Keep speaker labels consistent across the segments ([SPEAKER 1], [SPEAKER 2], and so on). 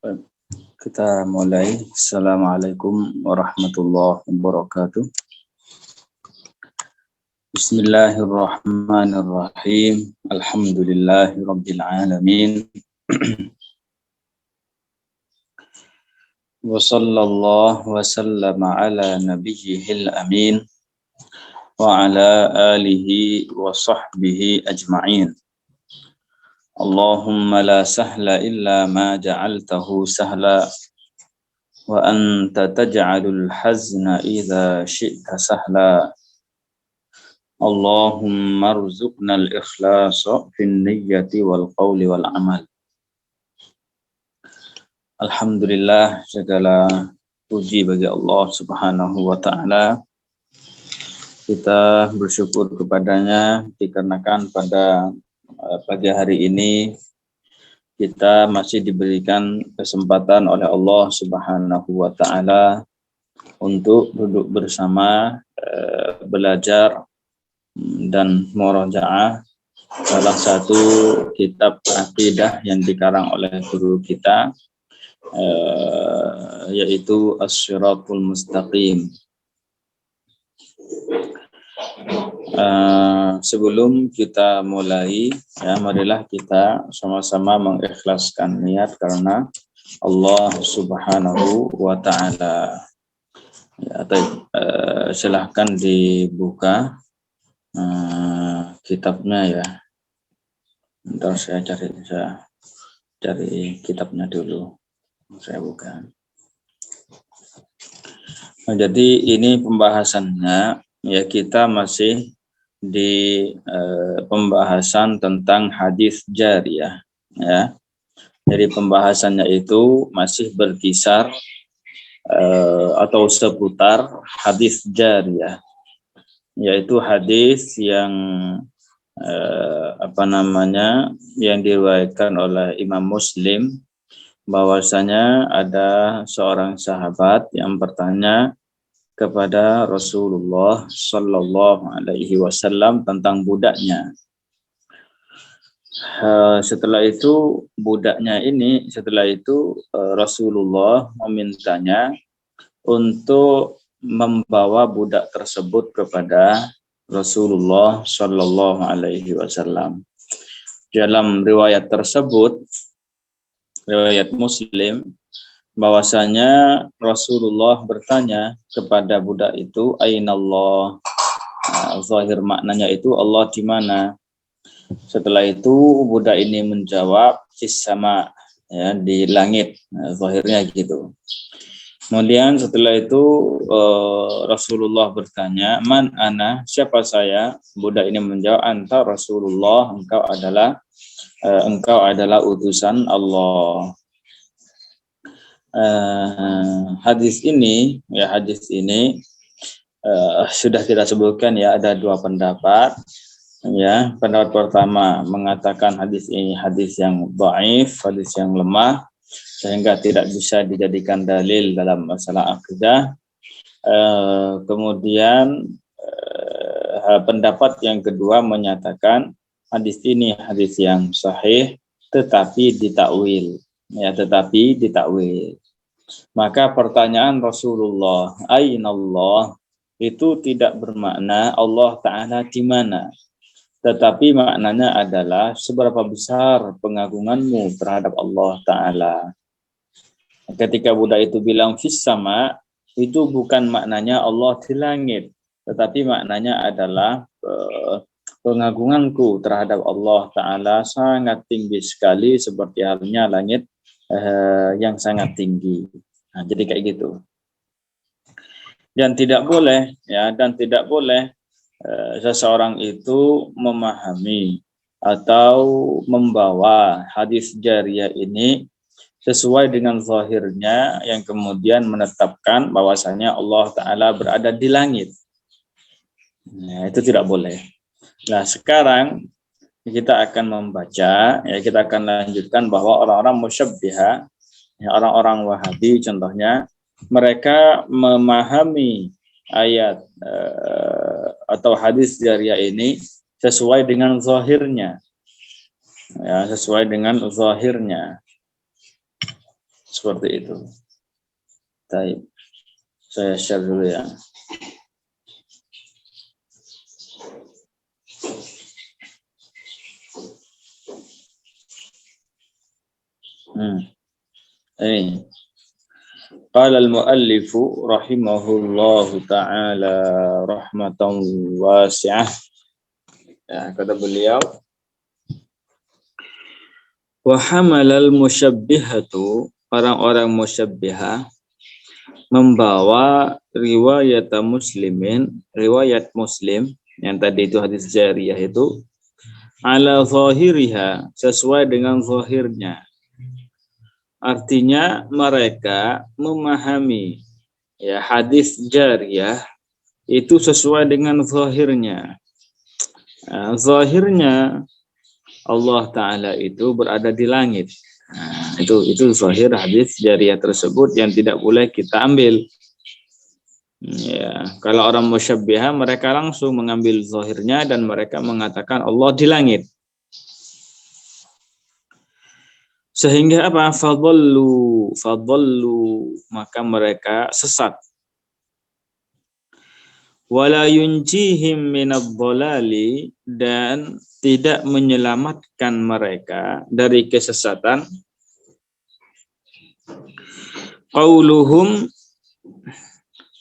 [SPEAKER 1] Baik, kita mulai. Assalamualaikum warahmatullahi wabarakatuh. Bismillahirrahmanirrahim. Alhamdulillahi rabbil alamin. Wa sallallahu wa sallama ala nabiyyihil amin wa ala alihi wa sahbihi ajma'in. Allahumma la sahla illa ma ja'altahu sahla wa anta taj'alul hazna idza syi'ta sahla. Allahumma rzuqnal ikhlasa fin niyyati wal qawli wal amal. Alhamdulillah, segala puji bagi Allah Subhanahu wa taala. Kita bersyukur kepadanya dikarenakan pada pagi hari ini kita masih diberikan kesempatan oleh Allah Subhanahu wa taala untuk duduk bersama, belajar dan murajaah salah satu kitab akidah yang dikarang oleh guru kita, yaitu As-Shiratul Mustaqim. Sebelum kita mulai, marilah kita sama-sama mengikhlaskan niat karena Allah Subhanahu wa taala. Silahkan dibuka kitabnya ya. Ntar saya cari kitabnya dulu. Saya buka. Jadi ini pembahasannya, ya kita masih di pembahasan tentang hadis jariyah, ya. Jadi pembahasannya itu masih berkisar atau seputar hadis jariyah, yaitu hadis yang yang diriwayatkan oleh Imam Muslim, bahwasanya ada seorang sahabat yang bertanya kepada Rasulullah Sallallahu Alaihi Wasallam tentang budaknya. Setelah itu Rasulullah memintanya untuk membawa budak tersebut kepada Rasulullah Sallallahu Alaihi Wasallam. Dalam riwayat tersebut, riwayat Muslim, bahwasanya Rasulullah bertanya kepada budak itu, Ainallah. Zahir maknanya itu Allah di mana. Setelah itu budak ini menjawab fis sama, ya, di langit. Zahirnya gitu. Kemudian setelah itu Rasulullah bertanya, man ana, siapa saya? Budak ini menjawab, anta Rasulullah, engkau adalah utusan Allah. Hadis ini sudah kita sebutkan, ya, ada dua pendapat. Ya, pendapat pertama mengatakan hadis ini hadis yang dhaif, hadis yang lemah, sehingga tidak bisa dijadikan dalil dalam masalah akidah. Kemudian pendapat yang kedua menyatakan hadis ini hadis yang sahih, tetapi ditakwil. Maka pertanyaan Rasulullah, Ainallah, itu tidak bermakna Allah Ta'ala di mana, tetapi maknanya adalah seberapa besar pengagunganmu terhadap Allah Ta'ala. Ketika budak itu bilang fis sama, itu bukan maknanya Allah di langit, tetapi maknanya adalah pengagunganku terhadap Allah Ta'ala sangat tinggi sekali, seperti halnya langit yang sangat tinggi. Nah, jadi kayak gitu. Dan tidak boleh seseorang itu memahami atau membawa hadis jariyah ini sesuai dengan zahirnya, yang kemudian menetapkan bahwasanya Allah Ta'ala berada di langit. Nah, itu tidak boleh. Nah, sekarang kita akan membaca, ya, kita akan lanjutkan bahwa orang-orang musyabbiha, ya, orang-orang Wahabi contohnya, mereka memahami ayat atau hadis jariyah ini sesuai dengan zahirnya, ya, sesuai dengan zahirnya. Seperti itu. Baik. Saya share dulu ya. Ini. Qala al-muallifu rahimahullahu ta'ala rahmatan wasi'ah. Ya, kata beliau, wa hamalal musyabbihatu, orang-orang musyabbihah membawa riwayat muslimin, riwayat muslim yang tadi itu hadis jariyah itu, ala zahiriha, sesuai dengan zahirnya. Artinya mereka memahami ya hadis jariyah itu sesuai dengan zahirnya. Zahirnya Allah Ta'ala itu berada di langit. Itu zahir hadis jariyah tersebut yang tidak boleh kita ambil. Ya, kalau orang musyabbihah mereka langsung mengambil zahirnya dan mereka mengatakan Allah di langit. Sehingga apa? Fadallu, maka mereka sesat. Wala yunjihim minadh-dhalali, dan tidak menyelamatkan mereka dari kesesatan. Qauluhum,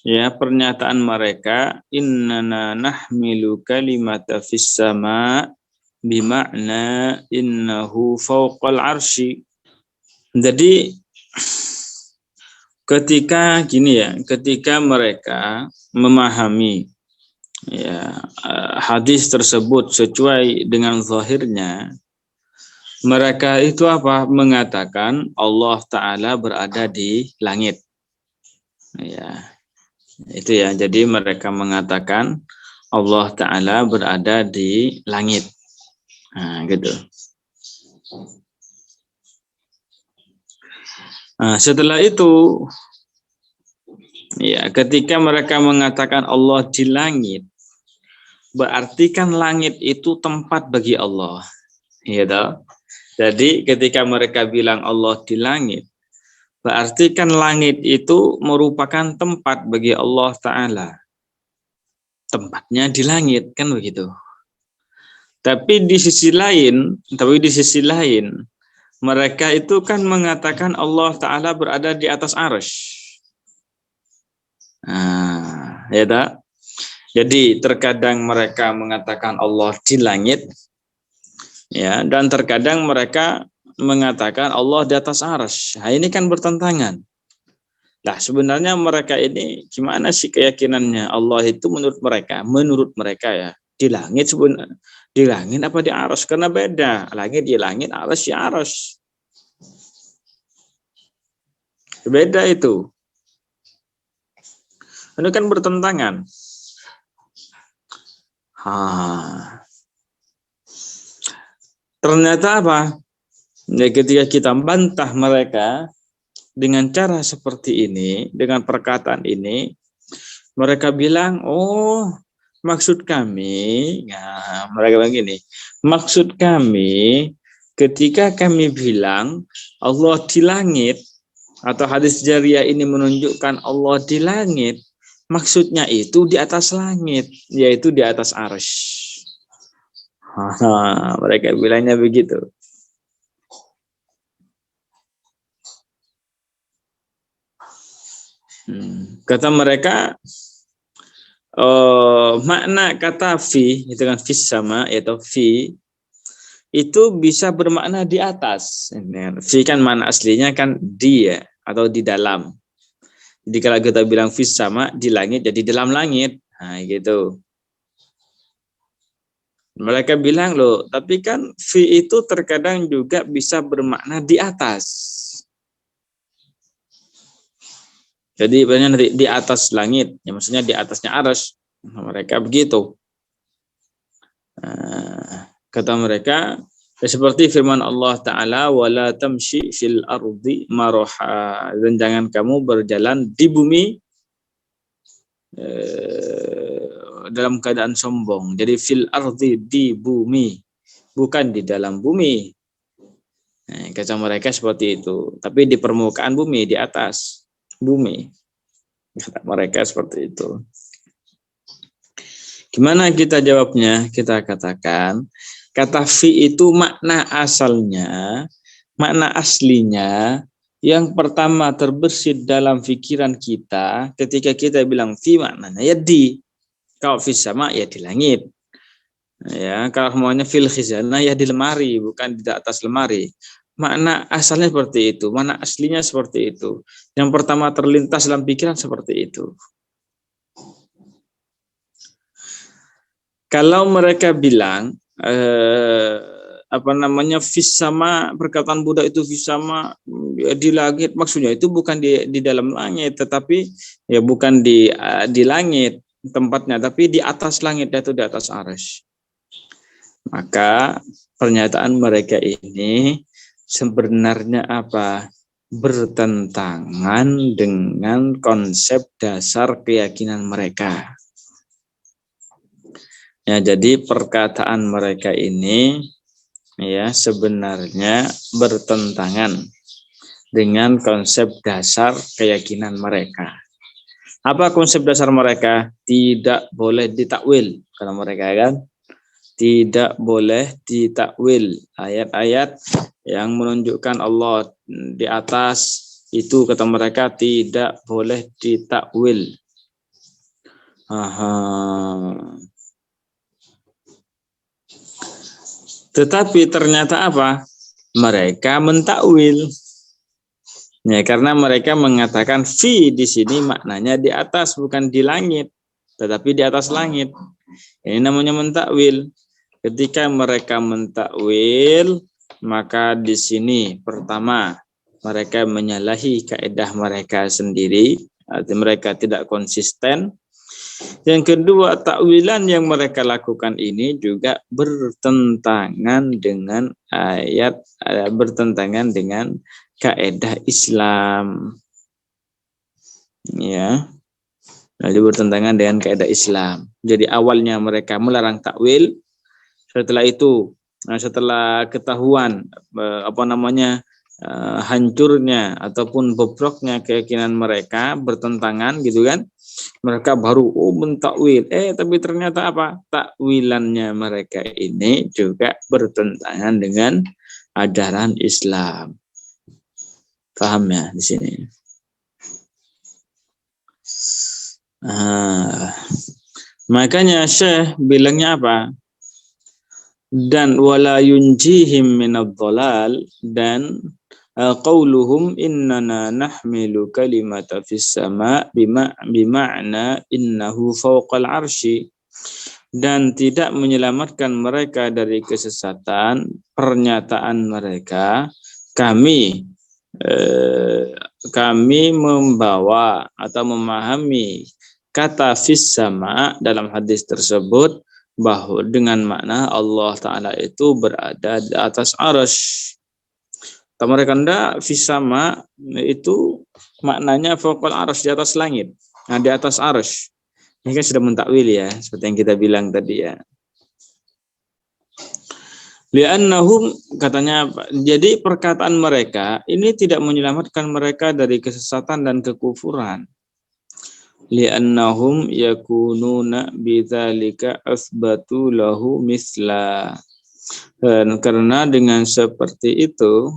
[SPEAKER 1] ya, pernyataan mereka, innana nahmilu kalimata fis sama' bima'na innahu fawqal arsy. Jadi ketika mereka memahami ya hadis tersebut sesuai dengan zahirnya, mereka itu apa? Mengatakan Allah Ta'ala berada di langit. Ya, itu ya. Jadi mereka mengatakan Allah Ta'ala berada di langit. Nah, gitu. Nah, setelah itu, ya, ketika mereka mengatakan Allah di langit, berarti kan langit itu tempat bagi Allah. Gitu. Jadi ketika mereka bilang Allah di langit, berarti kan langit itu merupakan tempat bagi Allah Ta'ala. Tempatnya di langit, kan begitu. Tapi di sisi lain, mereka itu kan mengatakan Allah Ta'ala berada di atas arsy. Nah, ya tak? Jadi terkadang mereka mengatakan Allah di langit, ya, dan terkadang mereka mengatakan Allah di atas arsy. Nah, ini kan bertentangan. Nah, sebenarnya mereka ini gimana sih keyakinannya? Allah itu menurut mereka ya, di langit sebenarnya. Di langit apa di arsy? Karena beda. Langit di langit, arsy di arsy. Beda itu. Ini kan bertentangan. Ternyata apa? Ya, ketika kita bantah mereka dengan cara seperti ini, dengan perkataan ini, mereka bilang, oh, maksud kami, ya, mereka bilang gini, maksud kami ketika kami bilang Allah di langit, atau hadis jariyah ini menunjukkan Allah di langit, maksudnya itu di atas langit, yaitu di atas arsy. Mereka bilangnya begitu. Kata mereka, makna kata fi, itu kan fis sama, yaitu fi, itu bisa bermakna di atas. Fi kan makna aslinya kan di, ya, atau di dalam. Jadi kalau kita bilang fis sama, di langit, jadi dalam langit. Nah, gitu. Mereka bilang, loh, tapi kan fi itu terkadang juga bisa bermakna di atas. Jadi banyak di atas langit, ya maksudnya di atasnya arsy. Mereka begitu. Kata mereka, seperti firman Allah Ta'ala, wala tamshi fil ardi maroha, dan jangan kamu berjalan di bumi dalam keadaan sombong. Jadi fil ardi, di bumi, bukan di dalam bumi. Kata mereka seperti itu. Tapi di permukaan bumi, di atas bumi. Kata mereka seperti itu. Gimana kita jawabnya? Kita katakan, kata fi itu makna asalnya, makna aslinya, yang pertama terbersit dalam pikiran kita ketika kita bilang fi maknanya ya di. Kalau fi sama ya di langit. Ya, kalau semuanya fil khizanah ya di lemari, bukan di atas lemari. Makna asalnya seperti itu, makna aslinya seperti itu. Yang pertama terlintas dalam pikiran seperti itu. Kalau mereka bilang fis sama, perkataan Buddha itu fis sama ya, di langit, maksudnya itu bukan di dalam langit, tetapi ya bukan di langit tempatnya, tapi di atas langit, yaitu di atas arsy. Maka pernyataan mereka ini sebenarnya apa? Bertentangan dengan konsep dasar keyakinan mereka. Ya, jadi perkataan mereka ini ya sebenarnya bertentangan dengan konsep dasar keyakinan mereka. Apa konsep dasar mereka? Tidak boleh ditakwil, kata mereka kan. Tidak boleh ditakwil ayat-ayat yang menunjukkan Allah di atas itu, kata mereka tidak boleh ditakwil. Tetapi ternyata apa? Mereka mentakwil. Ya, karena mereka mengatakan fi di sini maknanya di atas, bukan di langit, tetapi di atas langit. Ini namanya mentakwil. Ketika mereka mentakwil, maka di sini pertama mereka menyalahi kaidah mereka sendiri, artinya mereka tidak konsisten. Yang kedua, takwilan yang mereka lakukan ini juga bertentangan dengan ayat, bertentangan dengan kaidah Islam. Ya. Lalu bertentangan dengan kaidah Islam. Jadi awalnya mereka melarang takwil, setelah itu setelah ketahuan hancurnya ataupun bobroknya keyakinan mereka bertentangan gitu kan, mereka baru mentakwil. Tapi ternyata apa? Takwilannya mereka ini juga bertentangan dengan ajaran Islam. Paham ya di sini? Makanya Syekh bilangnya apa? Dan wala yunjihim minadh-dhalal, dan qauluhum innana nahmilu kalimata fis sama bima'na innahu fawqal arsy, dan tidak menyelamatkan mereka dari kesesatan pernyataan mereka kami membawa atau memahami kata fis sama dalam hadis tersebut bahwa dengan makna Allah Ta'ala itu berada di atas arsy. Mereka hendak fis sama itu maknanya fawqal arsy, di atas langit. Nah, di atas arsy. Ini kan sudah mentakwil ya, seperti yang kita bilang tadi ya. Li'annahum, katanya, jadi perkataan mereka ini tidak menyelamatkan mereka dari kesesatan dan kekufuran. Li'annahum yakununa bidzalika asbatu lahu misla. Dan karena dengan seperti itu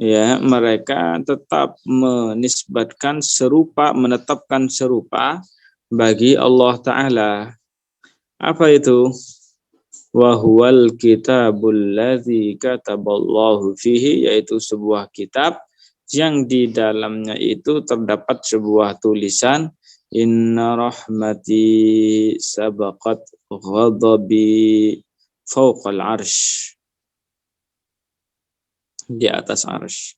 [SPEAKER 1] ya mereka tetap menisbatkan serupa, menetapkan serupa bagi Allah Ta'ala. Apa itu? Wa huwal kitabul ladzi kataballahu fihi, yaitu sebuah kitab yang di dalamnya itu terdapat sebuah tulisan inna rahmati sabaqat ghadabi fawqal arsy, di atas arsy.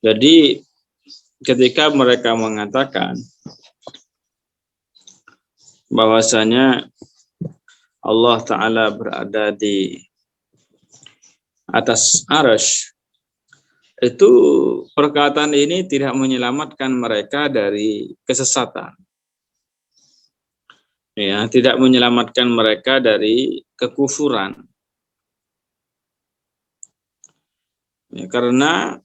[SPEAKER 1] Jadi ketika mereka mengatakan bahwasanya Allah Ta'ala berada di atas arsy, itu perkataan ini tidak menyelamatkan mereka dari kesesatan. Ya, tidak menyelamatkan mereka dari kekufuran. Ya, karena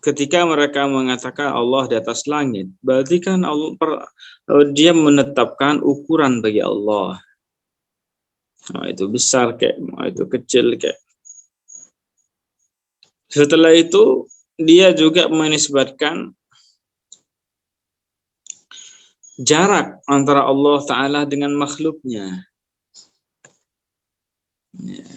[SPEAKER 1] ketika mereka mengatakan Allah di atas langit, berarti kan dia menetapkan ukuran bagi Allah. Nah, itu besar kayak, itu kecil kayak. Setelah itu dia juga menisbatkan jarak antara Allah Ta'ala dengan makhluknya. Ya.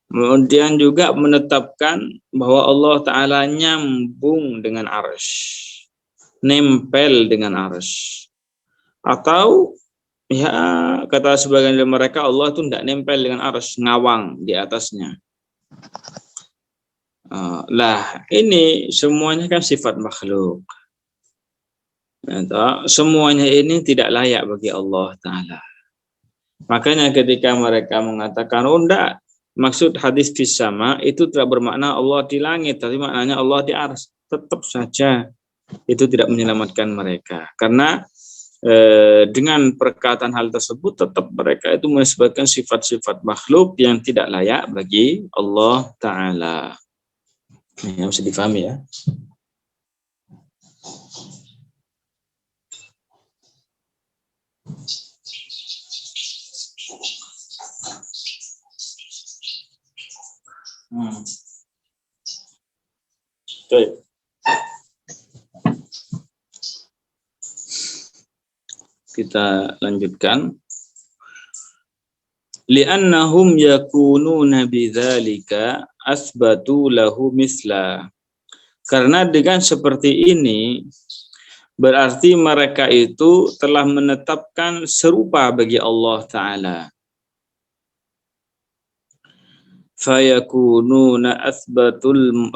[SPEAKER 1] Kemudian juga menetapkan bahwa Allah Ta'ala nyambung dengan arsy, nempel dengan arsy. Atau ya kata sebagian dari mereka Allah itu tidak nempel dengan arsy, ngawang di atasnya. Lah ini semuanya kan sifat makhluk. Semuanya ini tidak layak bagi Allah Ta'ala. Makanya ketika mereka mengatakan, oh enggak, maksud hadis fis sama itu tidak bermakna Allah di langit, tapi maknanya Allah di arsy. Tetap saja itu tidak menyelamatkan mereka. Karena dengan perkataan hal tersebut tetap mereka itu menisbatkan sifat-sifat makhluk yang tidak layak bagi Allah Ta'ala. Ini harus difahami ya. Baik. Kita lanjutkan. Li'annahum yakununa bidzalika asbatu lahu misla. Karena dengan seperti ini berarti mereka itu telah menetapkan serupa bagi Allah Ta'ala. Fayakununa asbatul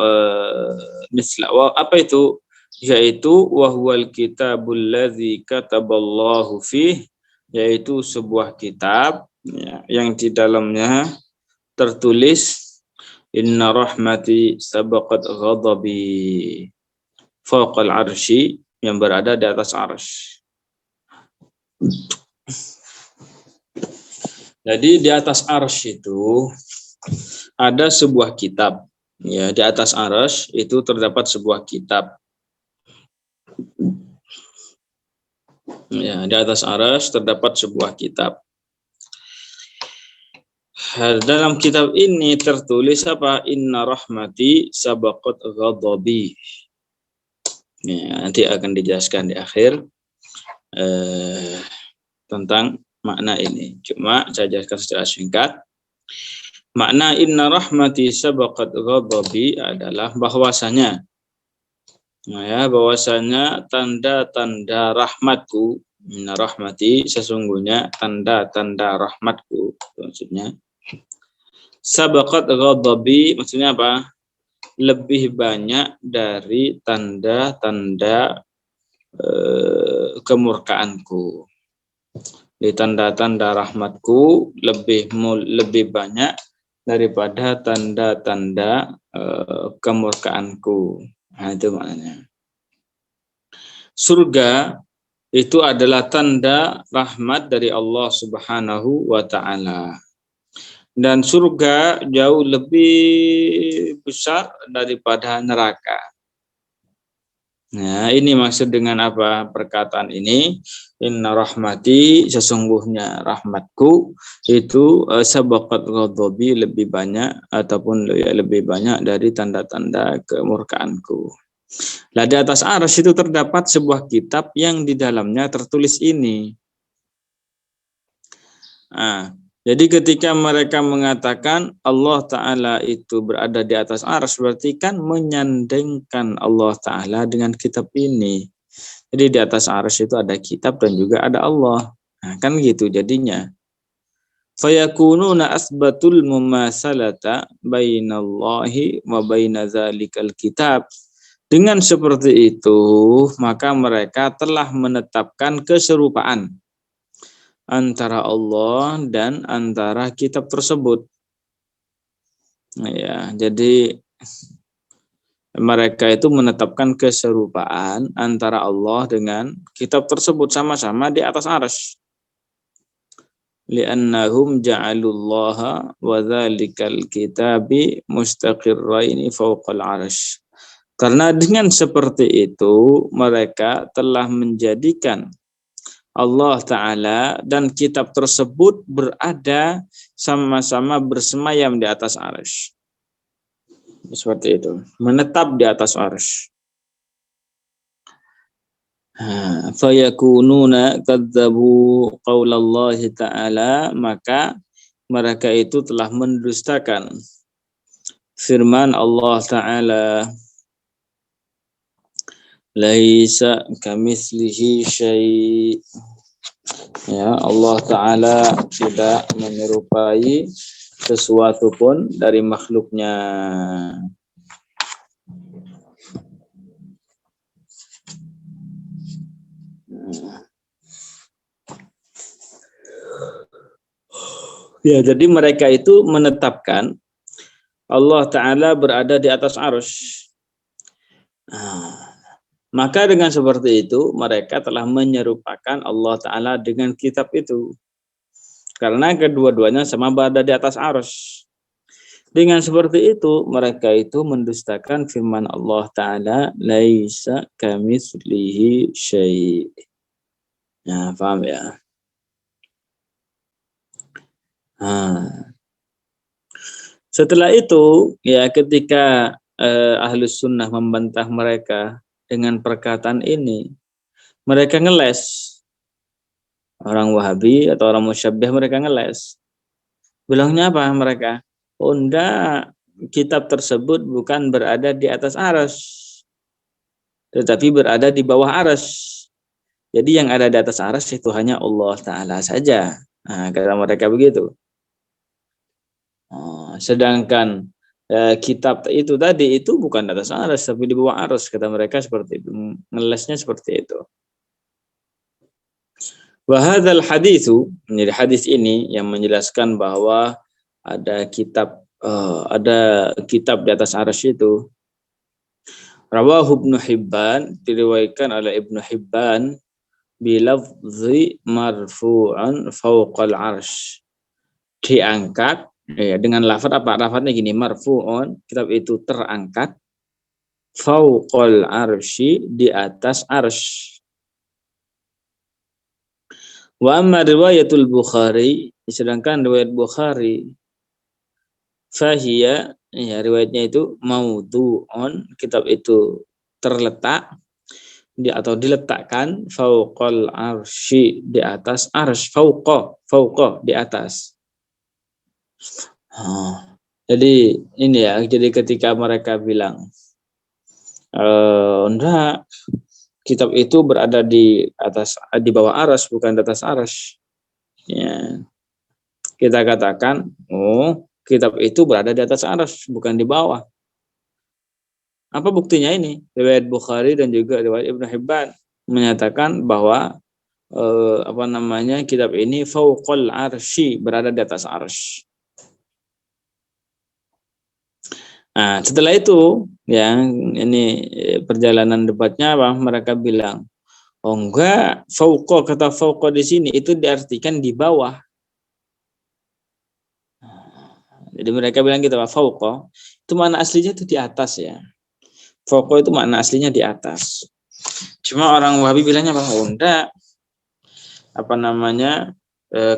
[SPEAKER 1] misla. Apa itu? Yaitu wahwal kitabul ladzi kataballahu fih, yaitu sebuah kitab ya, yang di dalamnya tertulis inna rahmati sabaqat ghadabi fawqal arsy, yang berada di atas arsy. Jadi di atas arsy itu ada sebuah kitab. Ya, di atas arsy itu terdapat sebuah kitab. Ya, di atas arsy terdapat sebuah kitab. Dalam kitab ini tertulis apa? Inna rahmati sabaqat ghadabi. Ya, nanti akan dijelaskan di akhir tentang makna ini. Cuma saya jelaskan secara singkat. Makna inna rahmati sabaqat ghadabi adalah bahwasanya bahwasanya tanda-tanda rahmatku, inna rahmati sesungguhnya tanda-tanda rahmatku, maksudnya sabaqat ghadabi maksudnya apa? Lebih banyak dari tanda-tanda kemurkaanku. Di tanda-tanda rahmatku lebih banyak daripada tanda-tanda kemurkaanku. Nah, itu maknanya. Surga itu adalah tanda rahmat dari Allah Subhanahu wa Ta'ala. Dan surga jauh lebih besar daripada neraka. Nah, ini maksud dengan apa perkataan ini? Inna rahmati, sesungguhnya rahmatku itu sabaqat ghadabi, lebih banyak ataupun lebih banyak dari tanda-tanda kemurkaanku. Nah, di atas arsy itu terdapat sebuah kitab yang di dalamnya tertulis ini. Nah, jadi ketika mereka mengatakan Allah Ta'ala itu berada di atas arsy, berarti kan menyandingkan Allah Ta'ala dengan kitab ini. Jadi di atas arsy itu ada kitab dan juga ada Allah. Nah, kan gitu jadinya. Fayakununa asbatul mumasalata bainallahi wa baina zalikal kitab. Dengan seperti itu, maka mereka telah menetapkan keserupaan antara Allah dan antara kitab tersebut. Ya, jadi mereka itu menetapkan keserupaan antara Allah dengan kitab tersebut sama-sama di atas arsy. Li'annahum ja'alullaha wa dzalikal kitabi mustaqirraini fawqal arsy. Karena dengan seperti itu mereka telah menjadikan Allah Ta'ala dan kitab tersebut berada sama-sama bersemayam di atas arsy. Seperti itu, menetap di atas arsy. Fayakununa kadzabu qaulallahi ta'ala, maka mereka itu telah mendustakan firman Allah Ta'ala, laisa kamitslihi syai'. Ya, Allah Ta'ala tidak menyerupai sesuatu pun dari makhluknya. Ya, jadi mereka itu menetapkan Allah Ta'ala berada di atas arsy. Maka dengan seperti itu mereka telah menyerupakan Allah Ta'ala dengan kitab itu. Karena kedua-duanya sama berada di atas arsy. Dengan seperti itu mereka itu mendustakan firman Allah Ta'ala, laisa kamitslihi syai'. Nah, paham ya? Setelah itu ya, ketika Ahlus Sunnah membantah mereka dengan perkataan ini, mereka ngeles. Orang Wahabi atau orang Musyabbih mereka ngeles. Bilangnya apa mereka? Oh enggak, kitab tersebut bukan berada di atas arsy, tetapi berada di bawah arsy. Jadi yang ada di atas arsy itu hanya Allah Ta'ala saja. Nah, kata mereka begitu. Sedangkan kitab itu tadi itu bukan di atas arsy tapi di bawah arsy, kata mereka seperti itu. Ngelesnya seperti itu. Wa hadzal haditsu, menjadi hadis ini yang menjelaskan bahwa ada kitab di atas arsy itu. Rawahu Ibnu Hibban, diriwayatkan oleh Ibnu Hibban bilafzi marfu'an fawqal arsy. Diangkat ya, dengan lafaz apa? Lafaznya gini, marfu'un, kitab itu terangkat, fawqal arsy, di atas arsy. Wa amma riwayatul Bukhari, sedangkan riwayat Bukhari, fahiya, ya riwayatnya itu maudhu'un, kitab itu terletak atau diletakkan, fauqal arsy, di atas arsy, fauqa di atas. Jadi ini ya, jadi ketika mereka bilang enggak, kitab itu berada di bawah arsy, bukan di atas arsy. Ya. Kita katakan, oh, kitab itu berada di atas arsy, bukan di bawah. Apa buktinya ini? Riwayat Bukhari dan juga riwayat Ibnu Hibban menyatakan bahwa kitab ini fauqal arsy, berada di atas arsy. Nah, setelah itu ya, ini perjalanan debatnya apa? Mereka bilang, oh enggak, fauqa, kata fauqa di sini itu diartikan di bawah. Jadi mereka bilang gitu, fauqa itu makna aslinya itu di atas ya. Fauqa itu makna aslinya di atas. Cuma orang Wahabi bilangnya bahwa oh enggak,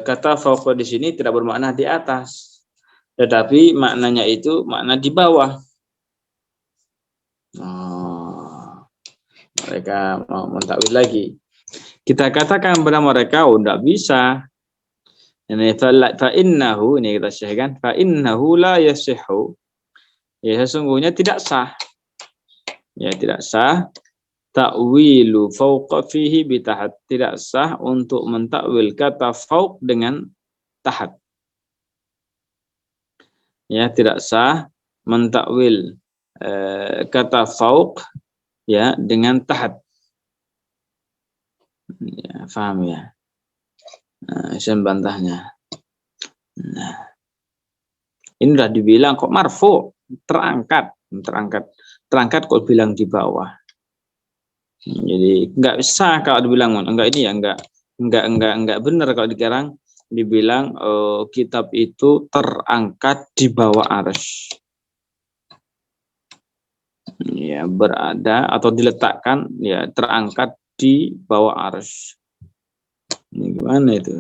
[SPEAKER 1] kata fauqa di sini tidak bermakna di atas, tetapi maknanya itu makna di bawah. Mereka mau mentakwil lagi. Kita katakan kepada mereka, oh enggak bisa. Ini fa innahu, ini kita syahkan, fa innahu la yasihhu. Ya sesungguhnya tidak sah. Ya tidak sah ta'wilu fauqa fihi bitahat. Tidak sah untuk mentakwil kata fauq dengan tahat. Ya, tidak sah mentakwil kata fauq ya dengan tahat. Ya, paham ya? Nah, saya bantahnya. Nah, ini sudah dibilang kok marfu, terangkat. terangkat kok bilang di bawah. Jadi nggak bisa kalau dibilang enggak, ini ya enggak benar kalau dibilang kitab itu terangkat di bawah arsy. Ya, berada atau diletakkan, ya terangkat di bawah arsy. Ini gimana itu?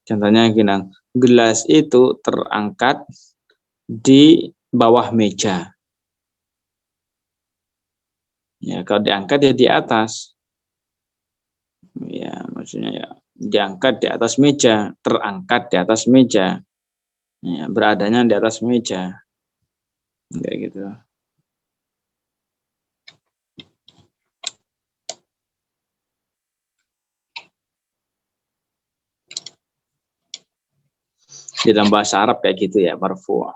[SPEAKER 1] Contohnya gini, gelas itu terangkat di bawah meja. Ya, kalau diangkat ya di atas. Ya, maksudnya ya diangkat di atas meja, terangkat di atas meja. Ya, beradanya di atas meja. Kayak gitu. Di dalam bahasa Arab kayak gitu ya, marfu'.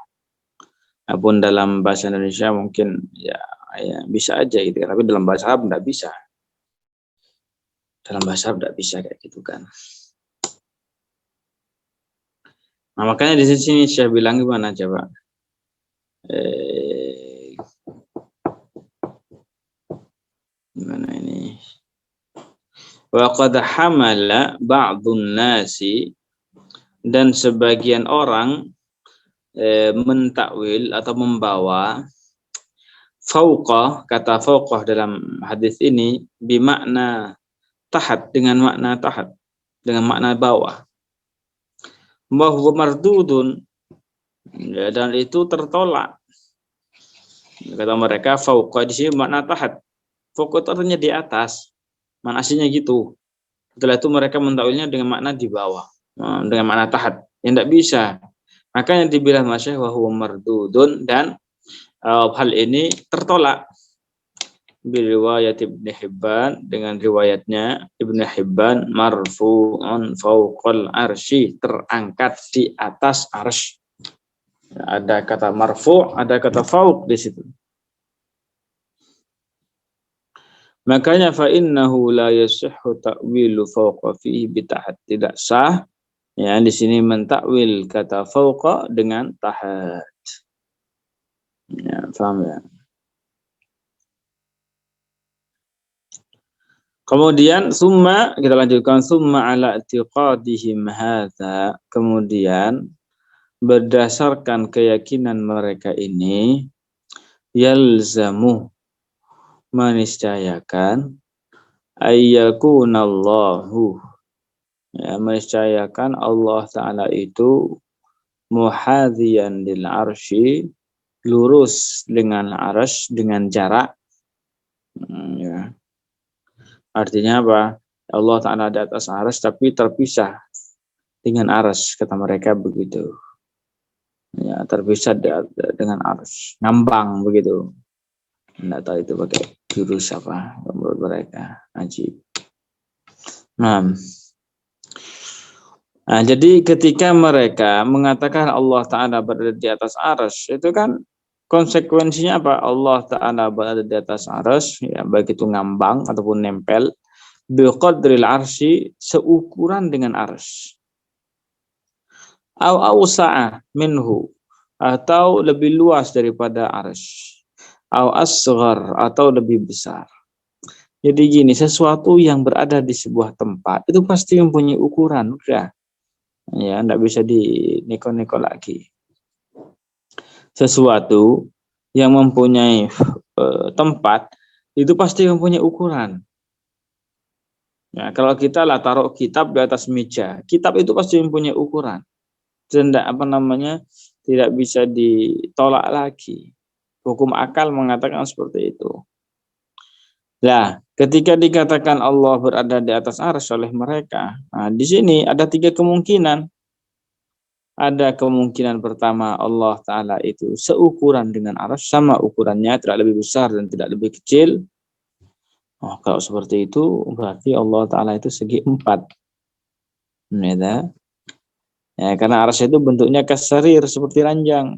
[SPEAKER 1] Apun dalam bahasa Indonesia mungkin ya bisa aja gitu, tapi dalam bahasa Arab enggak bisa. Dalam bahasa Arab enggak bisa kayak gitu kan. Nah, makanya di sini saya bilang gimana coba? Gimana ini? Wa qad hamala ba'dun nasi, dan sebagian orang mentakwil atau membawa fauqah, kata fauqah dalam hadis ini bimakna tahat, dengan makna tahat, dengan makna bawah. Bahwa mardudun, ya, dan itu tertolak. Kata mereka fauqah di sini makna tahat. Fauqah itu artinya di atas. Makna aslinya gitu. Setelah itu mereka mentakwilnya dengan makna di bawah, dengan makna tahat. Yang tidak bisa. Makanya dibilang masyayikh wa huwa mardudun, dan hal ini tertolak biriwayat Ibnu Hibban, dengan riwayatnya Ibnu Hibban, marfu'un fauqal arsy, terangkat di atas arsy. Ada kata marfu', ada kata fauq di situ. Makanya fa innahu la yasihhu ta'wilu fauqa fihi bitahat, tidak sah ya di sini mentakwil kata fauqa dengan tahat. Ya, paham ya? Kemudian summa, kita lanjutkan, summa ala i'tiqadihim hadza, kemudian berdasarkan keyakinan mereka ini, yalzamu, meniscayakan, ayyakunallahu, ya, meniscayakan Allah Ta'ala itu muhadhiyan lil arsy, lurus dengan arsy, dengan jarak. Ya. Artinya apa? Allah Ta'ala di atas arsy tapi terpisah dengan arsy, kata mereka begitu. Ya, terpisah dengan arsy, ngambang begitu. Enggak tahu itu pakai jurus apa menurut mereka. Ajib. Nah, jadi ketika mereka mengatakan Allah Ta'ala berada di atas arsy, itu kan konsekuensinya apa? Allah Ta'ala berada di atas arsy, ya, baik itu ngambang ataupun nempel, biqadril arsy, seukuran dengan arsy. Au awsa'a minhu, atau lebih luas daripada arsy. Au asghar, atau lebih besar. Jadi gini, sesuatu yang berada di sebuah tempat itu pasti mempunyai ukuran, udah. Ya, enggak bisa dineko-neko lagi. Sesuatu yang mempunyai tempat itu pasti mempunyai ukuran. Ya, kalau kita lah taruh kitab di atas meja, kitab itu pasti mempunyai ukuran. Tidak tidak bisa ditolak lagi. Hukum akal mengatakan seperti itu. Nah, ketika dikatakan Allah berada di atas arsy oleh mereka, di sini ada 3 kemungkinan. Ada kemungkinan pertama, Allah Ta'ala itu seukuran dengan arsy, sama ukurannya, tidak lebih besar dan tidak lebih kecil. Oh, kalau seperti itu berarti Allah Ta'ala itu segi 4. Ya, karena arsy itu bentuknya kasarir, seperti ranjang.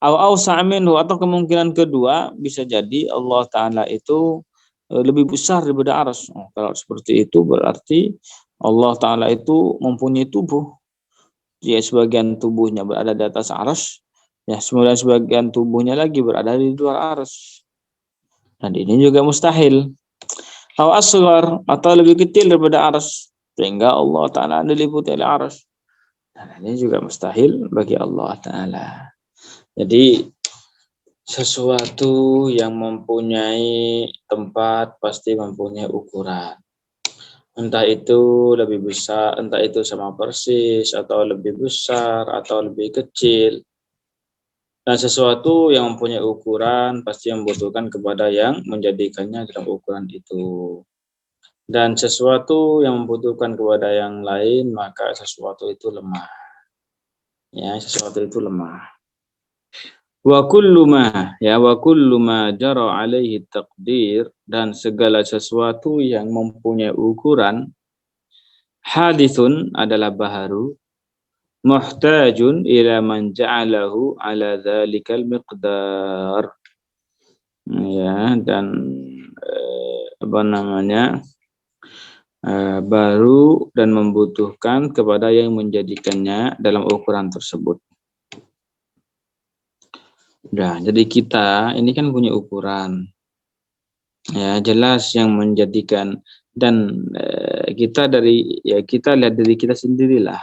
[SPEAKER 1] Atau kemungkinan kedua, bisa jadi Allah Ta'ala itu lebih besar daripada arsy. Oh, kalau seperti itu berarti Allah Ta'ala itu mempunyai tubuh. Ya, sebagian tubuhnya berada di atas arsy, ya kemudian sebagian tubuhnya lagi berada di luar arsy. Dan ini juga mustahil. Atau asghar, atau lebih kecil daripada arsy, sehingga Allah Ta'ala diliputi oleh arsy. Dan ini juga mustahil bagi Allah Ta'ala. Jadi sesuatu yang mempunyai tempat pasti mempunyai ukuran. Entah itu lebih besar, entah itu sama persis, atau lebih besar, atau lebih kecil. Dan sesuatu yang mempunyai ukuran pasti membutuhkan kepada yang menjadikannya dalam ukuran itu. Dan sesuatu yang membutuhkan kepada yang lain, maka sesuatu itu lemah. Ya, sesuatu itu lemah. Wa kullu ma jara alaihi taqdir, dan segala sesuatu yang mempunyai ukuran, hadithun adalah baharu, muhtajun ila man ja'alahu ala dzalikal miqdar. Ya, dan baru dan membutuhkan kepada yang menjadikannya dalam ukuran tersebut. Nah, jadi kita ini kan punya ukuran, ya jelas yang menjadikan, dan kita lihat dari kita sendirilah,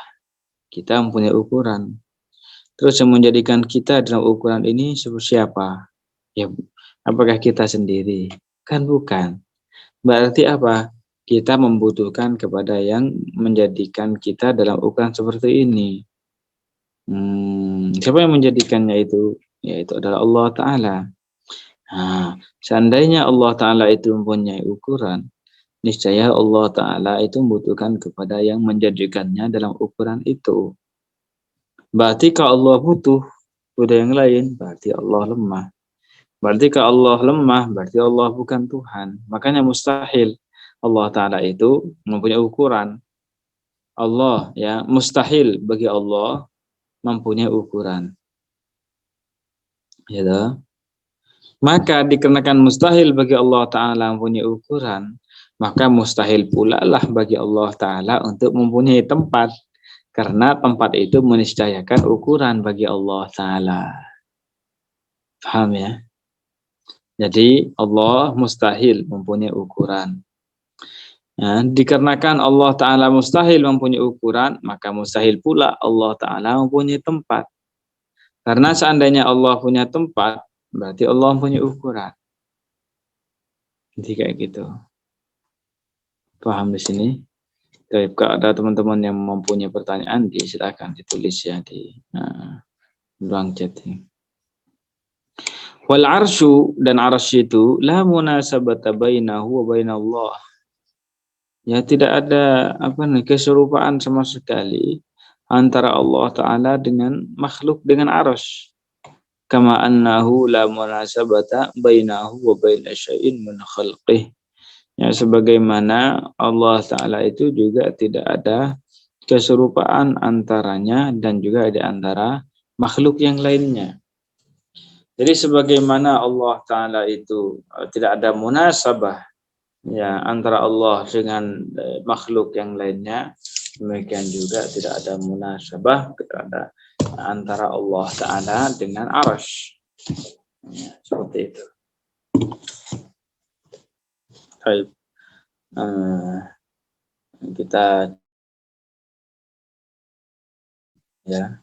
[SPEAKER 1] kita mempunyai ukuran. Terus yang menjadikan kita dalam ukuran ini siapa? Ya, apakah kita sendiri? Kan bukan. Berarti apa? Kita membutuhkan kepada yang menjadikan kita dalam ukuran seperti ini. Siapa yang menjadikannya itu? Yaitu adalah Allah Ta'ala. Nah, seandainya Allah Ta'ala itu mempunyai ukuran, niscaya Allah Ta'ala itu membutuhkan kepada yang menjadikannya dalam ukuran itu. Berarti kalau Allah butuh kepada yang lain, berarti Allah lemah. Berarti kalau Allah lemah, berarti Allah bukan Tuhan. Makanya mustahil Allah Ta'ala itu mempunyai ukuran. Allah, ya, mustahil bagi Allah mempunyai ukuran. Ya, maka dikarenakan mustahil bagi Allah Ta'ala mempunyai ukuran, maka mustahil pula lah bagi Allah Ta'ala untuk mempunyai tempat. Karena tempat itu meniscayakan ukuran bagi Allah Ta'ala. Paham ya? Jadi Allah mustahil mempunyai ukuran. Nah, dikarenakan Allah Ta'ala mustahil mempunyai ukuran, maka mustahil pula Allah Ta'ala mempunyai tempat. Karena seandainya Allah punya tempat, berarti Allah punya ukuran. Jadi kayak gitu. Paham di sini? Kalau ada teman-teman yang mempunyai pertanyaan, silakan ditulis ya di ruang chatting. Wal arsyu, dan arsy itu la munasabata bainahu wa bainallah. Ya, tidak ada keserupaan sama sekali antara Allah Ta'ala dengan makhluk, dengan arsy. Kama annahu la munasabata bainahu wa baina syai'in min khalqih. Ya, sebagaimana Allah Ta'ala itu juga tidak ada keserupaan antaranya dan juga di antara makhluk yang lainnya. Jadi sebagaimana Allah Ta'ala itu tidak ada munasabah, ya, antara Allah dengan makhluk yang lainnya, demikian juga tidak ada munasabah antara Allah Ta'ala dengan arsy. Ya, seperti itu. Baik. Kita ya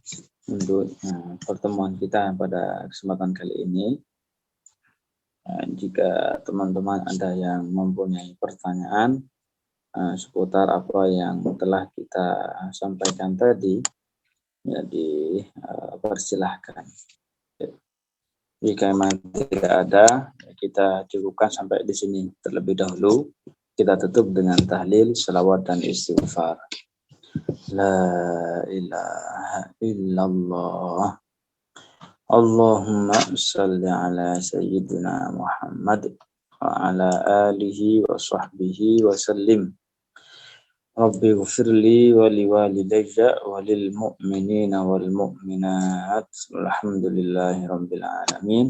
[SPEAKER 1] untuk pertemuan kita pada kesempatan kali ini. Jika teman-teman ada yang mempunyai pertanyaan seputar apa yang telah kita sampaikan tadi, ya dipersilahkan. Jika memang tidak ada, kita cukupkan sampai di sini terlebih dahulu. Kita tutup dengan tahlil, salawat dan istighfar. La ilaha illallah. Allahumma salli ala sayyidina Muhammad wa ala alihi wa sahbihi wa sallim. Rabbi ghfirli wa liwalidayya wa lil mu'minina wal mu'minat. Alhamdulillahi rabbil alamin.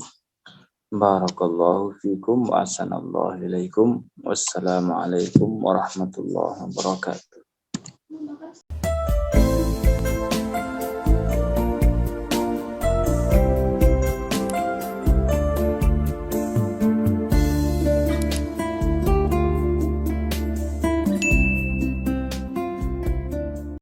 [SPEAKER 1] Barakallahu fikum wa ahsanallahu ilaikum. Wassalamualaikum warahmatullahi wabarakatuh.